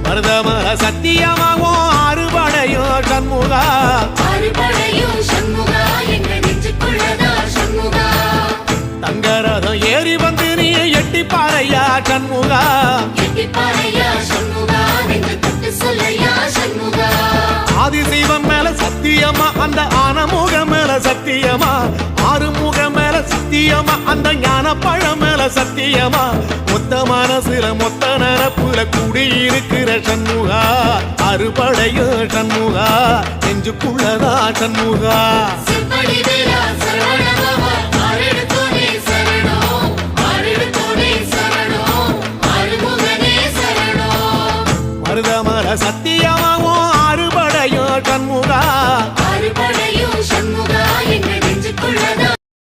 மருதமர சத்தியமாகும் அறுபடையோ சண்முகா தங்கரதம் ஏறி வந்து நீ எட்டி பாறையா சண்முகா ஆதிசைவம் மேல சத்தியமா அந்த ஆனமுகம் மேல சத்தியமா ஆறுமுகம் மேல சத்தியமா அந்த ஞான பழம் மேல சத்தியமா மொத்த மனசுல மொத்த நரப்புல குடியிருக்கிற சண்முகா அறுபடையோ சண்முகா நெஞ்சுக்குள்ளதா சண்முகா மருதமர சத்தியமாவும் அறுபடையோ சண்முகா